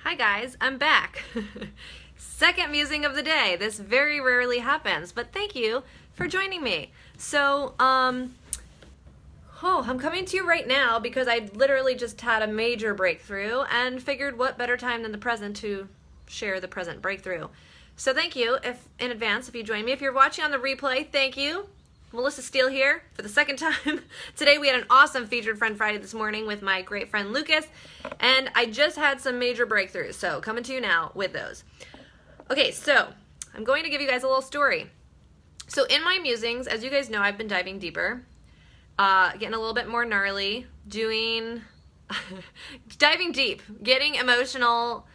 Hi guys, I'm back. Second musing of the day. This very rarely happens, but thank you for joining me. So, I'm coming to you right now because I literally just had a major breakthrough and figured what better time than the present to share the present breakthrough. So thank you in advance if you join me. If you're watching on the replay, thank you. Melissa Steele here for the second time. Today we had an awesome Featured Friend Friday this morning with my great friend Lucas, and I just had some major breakthroughs, so coming to you now with those. Okay, so I'm going to give you guys a little story. So in my musings, as you guys know, I've been diving deeper, getting a little bit more gnarly, diving deep, getting emotional,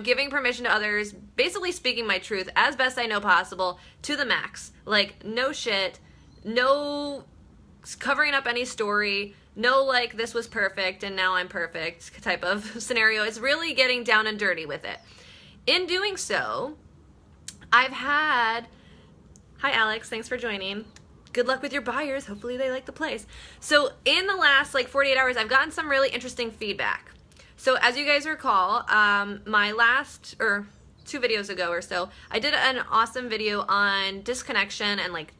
giving permission to others, basically speaking my truth as best I know possible to the max. Like, no shit, no covering up any story, no like this was perfect and now I'm perfect type of scenario. It's really getting down and dirty with it. In doing so, I've had, hi Alex, thanks for joining. Good luck with your buyers. Hopefully they like the place. So in the last 48 hours, I've gotten some really interesting feedback. So as you guys recall, my last, or 2 videos ago or so, I did an awesome video on disconnection and like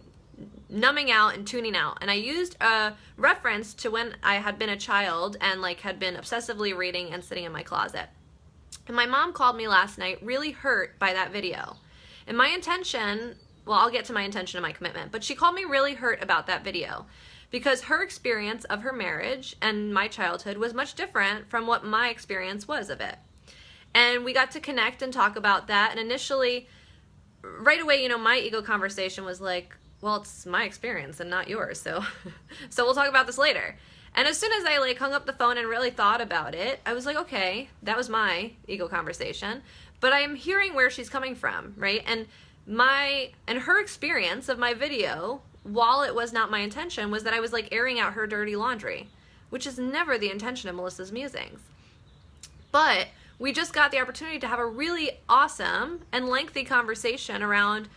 numbing out and tuning out. And I used a reference to when I had been a child and like had been obsessively reading and sitting in my closet. And my mom called me last night really hurt by that video. And my intention, well, I'll get to my intention and my commitment, but she called me really hurt about that video because her experience of her marriage and my childhood was much different from what my experience was of it. And we got to connect and talk about that. And initially, right away, my ego conversation was like, well, it's my experience and not yours. So we'll talk about this later. And as soon as I hung up the phone and really thought about it, I was like, okay, that was my ego conversation, but I'm hearing where she's coming from, right? And her experience of my video, while it was not my intention, was that I was airing out her dirty laundry, which is never the intention of Melissa's Musings. But we just got the opportunity to have a really awesome and lengthy conversation around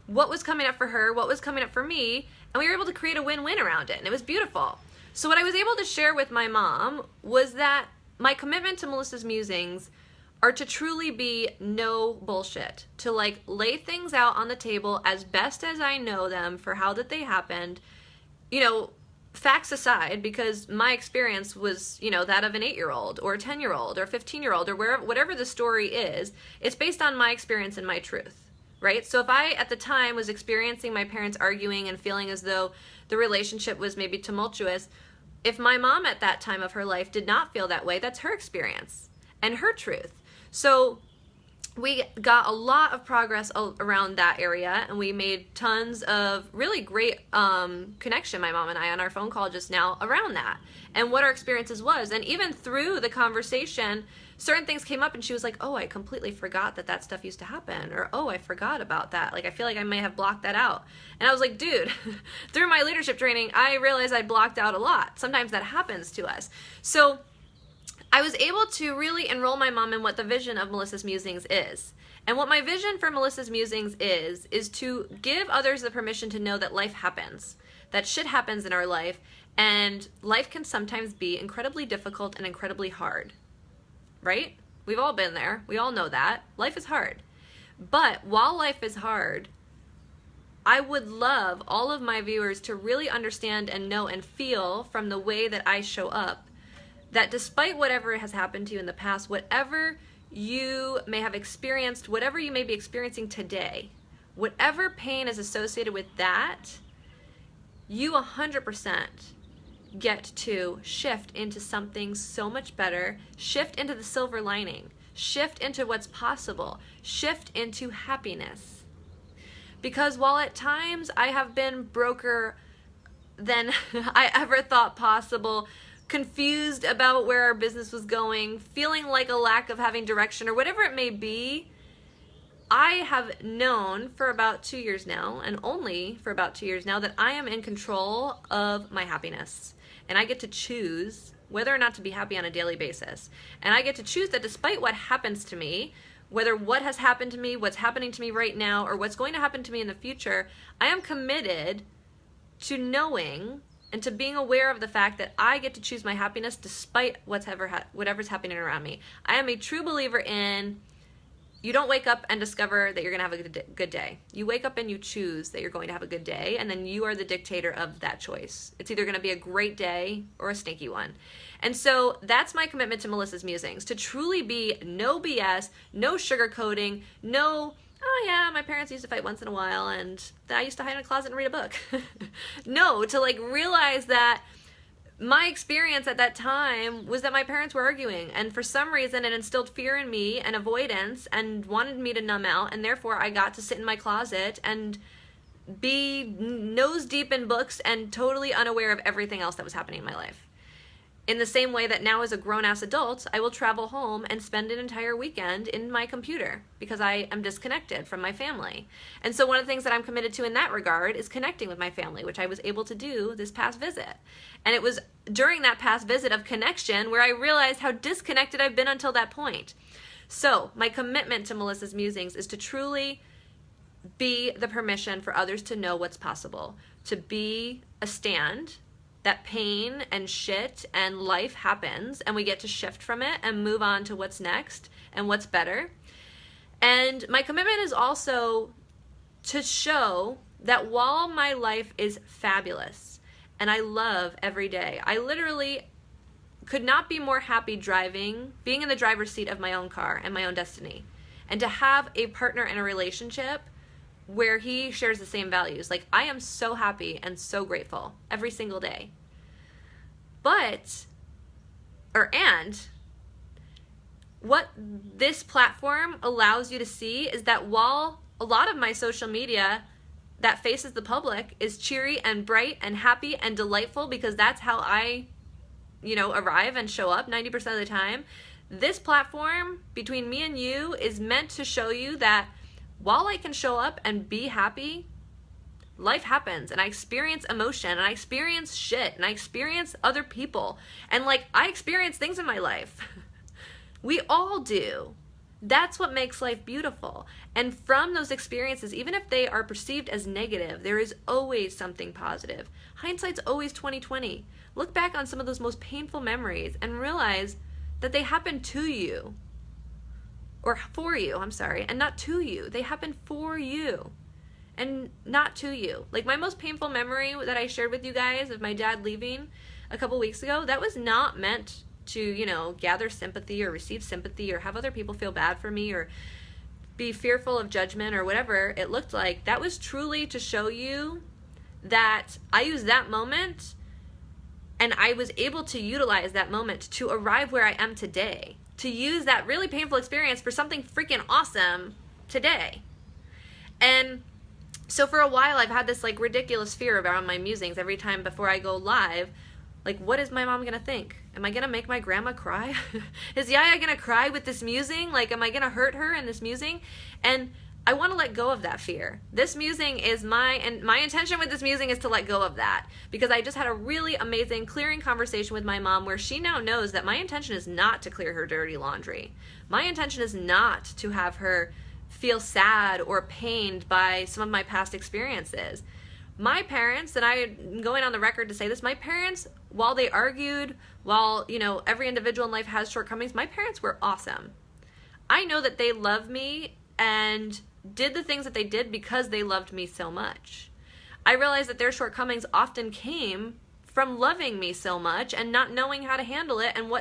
what was coming up for her, what was coming up for me, and we were able to create a win-win around it, and it was beautiful. So what I was able to share with my mom was that my commitment to Melissa's Musings are to truly be no bullshit, to lay things out on the table as best as I know them for how that they happened, facts aside, because my experience was, that of an 8-year-old or a 10-year-old or a 15-year-old or whatever the story is, it's based on my experience and my truth, right? So if I, at the time, was experiencing my parents arguing and feeling as though the relationship was maybe tumultuous, if my mom at that time of her life did not feel that way, that's her experience and her truth. So we got a lot of progress around that area, and we made tons of really great connection, my mom and I, on our phone call just now around that and what our experiences was. And even through the conversation, certain things came up and she was like, oh, I completely forgot that stuff used to happen, or oh, I forgot about that. I feel like I may have blocked that out. And I was like, dude, through my leadership training, I realized I blocked out a lot. Sometimes that happens to us. So I was able to really enroll my mom in what the vision of Melissa's Musings is. And what my vision for Melissa's Musings is to give others the permission to know that life happens, that shit happens in our life, and life can sometimes be incredibly difficult and incredibly hard, right? We've all been there. We all know that. Life is hard. But while life is hard, I would love all of my viewers to really understand and know and feel from the way that I show up that despite whatever has happened to you in the past, whatever you may have experienced, whatever you may be experiencing today, whatever pain is associated with that, you 100% get to shift into something so much better, shift into the silver lining, shift into what's possible, shift into happiness. Because while at times I have been broker than I ever thought possible, confused about where our business was going, feeling like a lack of having direction or whatever it may be, I have known for about 2 years now, and only for about 2 years now, that I am in control of my happiness. And I get to choose whether or not to be happy on a daily basis. And I get to choose that despite what happens to me, whether what has happened to me, what's happening to me right now, or what's going to happen to me in the future, I am committed to knowing and to being aware of the fact that I get to choose my happiness despite whatever's happening around me. I am a true believer in, you don't wake up and discover that you're going to have a good day. You wake up and you choose that you're going to have a good day, and then you are the dictator of that choice. It's either going to be a great day or a stinky one. And so that's my commitment to Melissa's Musings, to truly be no BS, no sugarcoating, no, oh yeah, my parents used to fight once in a while and I used to hide in a closet and read a book. No, to like realize that my experience at that time was that my parents were arguing, and for some reason it instilled fear in me and avoidance and wanted me to numb out, and therefore I got to sit in my closet and be nose deep in books and totally unaware of everything else that was happening in my life. In the same way that now as a grown-ass adult, I will travel home and spend an entire weekend in my computer because I am disconnected from my family. And so one of the things that I'm committed to in that regard is connecting with my family, which I was able to do this past visit. And it was during that past visit of connection where I realized how disconnected I've been until that point. So my commitment to Melissa's Musings is to truly be the permission for others to know what's possible, to be a stand that pain and shit and life happens, and we get to shift from it and move on to what's next and what's better. And my commitment is also to show that while my life is fabulous and I love every day, I literally could not be more happy driving, being in the driver's seat of my own car and my own destiny, and to have a partner in a relationship where he shares the same values. Like, I am so happy and so grateful every single day. And what this platform allows you to see is that while a lot of my social media that faces the public is cheery and bright and happy and delightful, because that's how I, arrive and show up 90% of the time, this platform between me and you is meant to show you that while I can show up and be happy, life happens, and I experience emotion, and I experience shit, and I experience other people, and I experience things in my life. We all do. That's what makes life beautiful. And from those experiences, even if they are perceived as negative, there is always something positive. Hindsight's always 20/20. Look back on some of those most painful memories and realize that they happened to you. Or for you, I'm sorry, and not to you. They happened for you and not to you. Like my most painful memory that I shared with you guys of my dad leaving a couple weeks ago, that was not meant to, gather sympathy or receive sympathy or have other people feel bad for me or be fearful of judgment or whatever it looked like. That was truly to show you that I used that moment and I was able to utilize that moment to arrive where I am today. To use that really painful experience for something freaking awesome today. And so for a while I've had this ridiculous fear around my musings every time before I go live. What is my mom gonna think? Am I gonna make my grandma cry? Is Yaya gonna cry with this musing? Am I gonna hurt her in this musing? And I want to let go of that fear. This musing is my intention with this musing is to let go of that, because I just had a really amazing clearing conversation with my mom where she now knows that my intention is not to clear her dirty laundry. My intention is not to have her feel sad or pained by some of my past experiences. My parents, and I'm going on the record to say this, my parents, while they argued, while, every individual in life has shortcomings, my parents were awesome. I know that they love me and did the things that they did because they loved me so much. I realized that their shortcomings often came from loving me so much and not knowing how to handle it and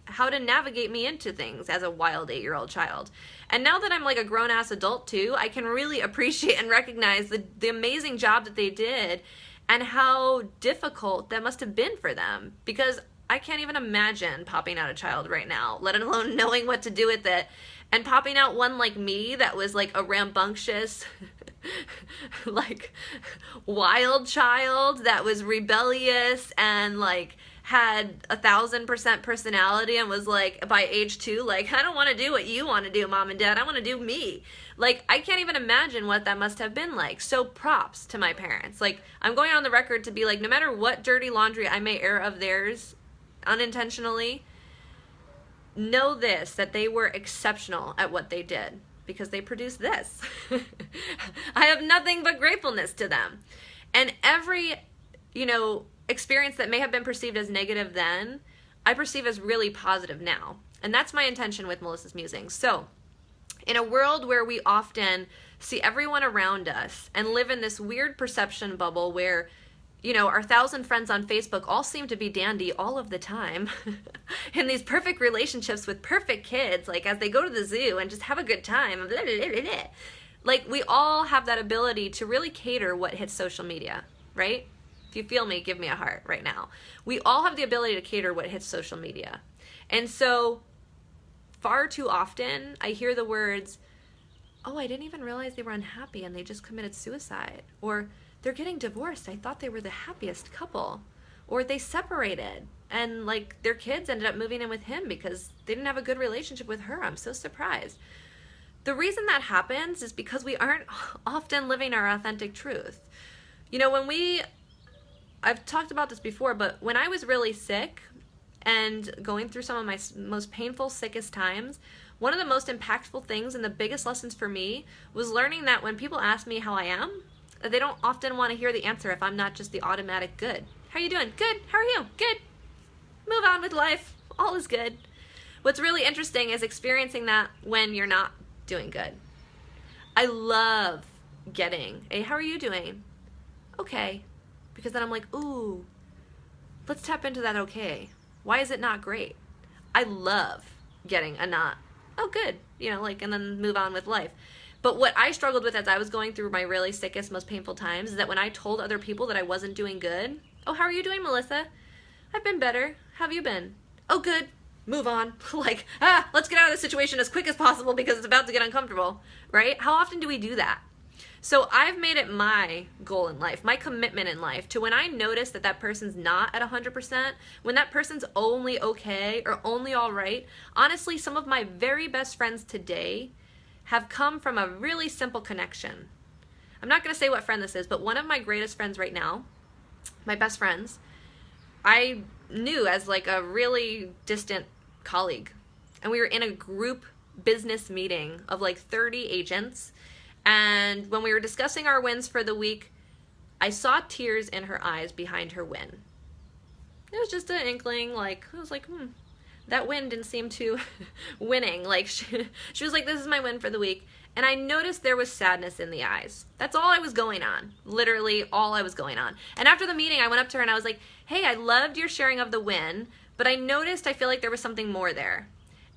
how to navigate me into things as a wild 8-year-old child. And now that I'm a grown-ass adult too, I can really appreciate and recognize the amazing job that they did and how difficult that must have been for them, because I can't even imagine popping out a child right now, let alone knowing what to do with it. And popping out one like me that was a rambunctious, wild child that was rebellious and had 1,000% personality and was by age 2, I don't want to do what you want to do, Mom and Dad. I want to do me. I can't even imagine what that must have been like. So props to my parents. I'm going on the record to be no matter what dirty laundry I may air of theirs unintentionally, know this, that they were exceptional at what they did because they produced this. I have nothing but gratefulness to them. And every experience that may have been perceived as negative then, I perceive as really positive now. And that's my intention with Melissa's Musings. So, in a world where we often see everyone around us and live in this weird perception bubble where, our 1,000 friends on Facebook all seem to be dandy all of the time, in these perfect relationships with perfect kids, like as they go to the zoo and just have a good time, blah, blah, blah, blah. Like we all have that ability to really cater what hits social media, right? If you feel me, give me a heart right now. We all have the ability to cater what hits social media. And so far too often I hear the words, oh, I didn't even realize they were unhappy and they just committed suicide. Or they're getting divorced. I thought they were the happiest couple. Or they separated and like their kids ended up moving in with him because they didn't have a good relationship with her. I'm so surprised. The reason that happens is because we aren't often living our authentic truth. I've talked about this before, but when I was really sick and going through some of my most painful, sickest times, one of the most impactful things and the biggest lessons for me was learning that when people ask me how I am, they don't often want to hear the answer if I'm not just the automatic good. How are you doing? Good. How are you? Good. Move on with life. All is good. What's really interesting is experiencing that when you're not doing good. I love getting a, how are you doing? Okay. Because then I'm like, ooh, let's tap into that okay. Why is it not great? I love getting a not, oh good, and then move on with life. But what I struggled with as I was going through my really sickest, most painful times is that when I told other people that I wasn't doing good, oh, how are you doing, Melissa? I've been better. How have you been? Oh, good. Move on. Let's get out of this situation as quick as possible because it's about to get uncomfortable, right? How often do we do that? So I've made it my goal in life, my commitment in life, to when I notice that that person's not at 100%, when that person's only okay or only all right, honestly, some of my very best friends today have come from a really simple connection. I'm not going to say what friend this is, but one of my greatest friends right now, my best friends, I knew as like a really distant colleague. And we were in a group business meeting of like 30 agents. And when we were discussing our wins for the week, I saw tears in her eyes behind her win. It was just an inkling, I was like, that win didn't seem too winning. She was like, this is my win for the week. And I noticed there was sadness in the eyes. That's all I was going on. Literally all I was going on. And after the meeting, I went up to her and I was like, hey, I loved your sharing of the win, but I noticed I feel like there was something more there.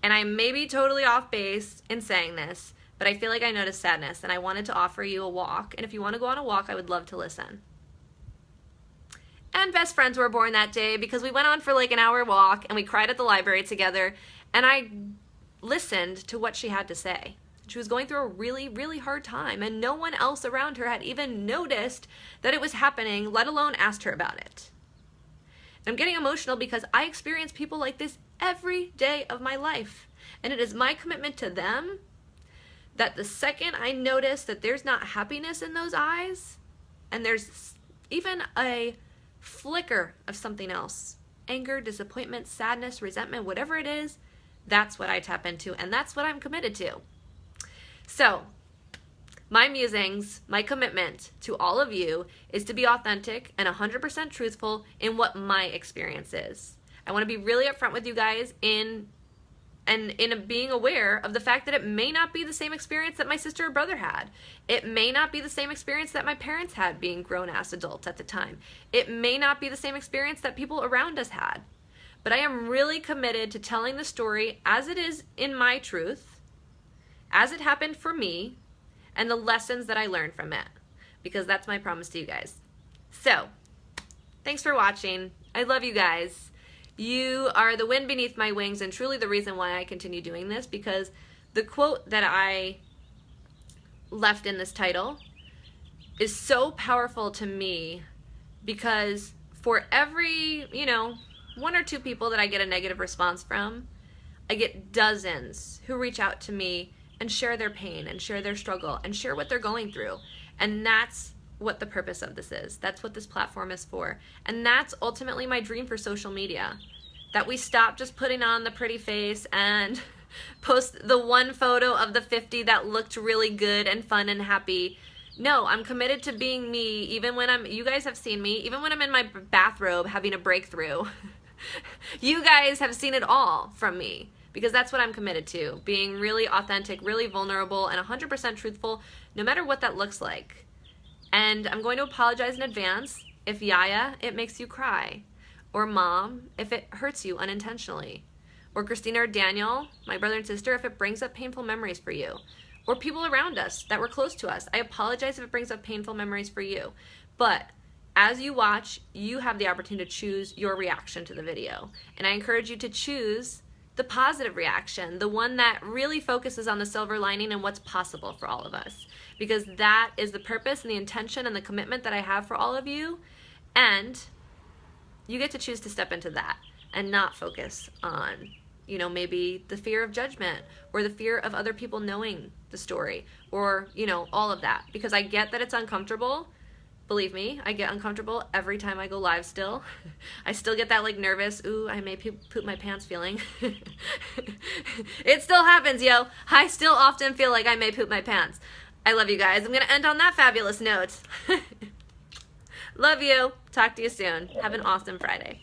And I may be totally off base in saying this, but I feel like I noticed sadness and I wanted to offer you a walk. And if you want to go on a walk, I would love to listen. And best friends were born that day because we went on for like an hour walk and we cried at the library together. And I listened to what she had to say. She was going through a really, really hard time and no one else around her had even noticed that it was happening, let alone asked her about it. And I'm getting emotional because I experience people like this every day of my life. And it is my commitment to them that the second I notice that there's not happiness in those eyes and there's even a flicker of something else, anger, disappointment, sadness, resentment, whatever it is, that's what I tap into and that's what I'm committed to. So, my musings, my commitment to all of you is to be authentic and 100% truthful in what my experience is. I want to be really upfront with you guys in being aware of the fact that it may not be the same experience that my sister or brother had. It may not be the same experience that my parents had being grown-ass adults at the time. It may not be the same experience that people around us had. But I am really committed to telling the story as it is in my truth, as it happened for me, and the lessons that I learned from it. Because that's my promise to you guys. So, thanks for watching. I love you guys. You are the wind beneath my wings and truly the reason why I continue doing this, because the quote that I left in this title is so powerful to me, because for every, 1 or 2 people that I get a negative response from, I get dozens who reach out to me and share their pain and share their struggle and share what they're going through. And that's what the purpose of this is. That's what this platform is for. And that's ultimately my dream for social media. That we stop just putting on the pretty face and post the one photo of the 50 that looked really good and fun and happy, No, I'm committed to being me even when you guys have seen me, even when I'm in my bathrobe having a breakthrough. You guys have seen it all from me because that's what I'm committed to, being really authentic, really vulnerable, and 100% truthful, no matter what that looks like. And I'm going to apologize in advance if Yaya, it makes you cry, or Mom, if it hurts you unintentionally, or Christina or Daniel, my brother and sister, if it brings up painful memories for you, or people around us that were close to us. I apologize if it brings up painful memories for you. But as you watch, you have the opportunity to choose your reaction to the video. And I encourage you to choose the positive reaction, the one that really focuses on the silver lining and what's possible for all of us. Because that is the purpose and the intention and the commitment that I have for all of you. And you get to choose to step into that and not focus on, you know, maybe the fear of judgment or the fear of other people knowing the story or, you know, all of that. Because I get that it's uncomfortable. Believe me, I get uncomfortable every time I go live still. I still get that like nervous, ooh, I may poop my pants feeling. It still happens, yo. I still often feel like I may poop my pants. I love you guys. I'm going to end on that fabulous note. Love you. Talk to you soon. Have an awesome Friday.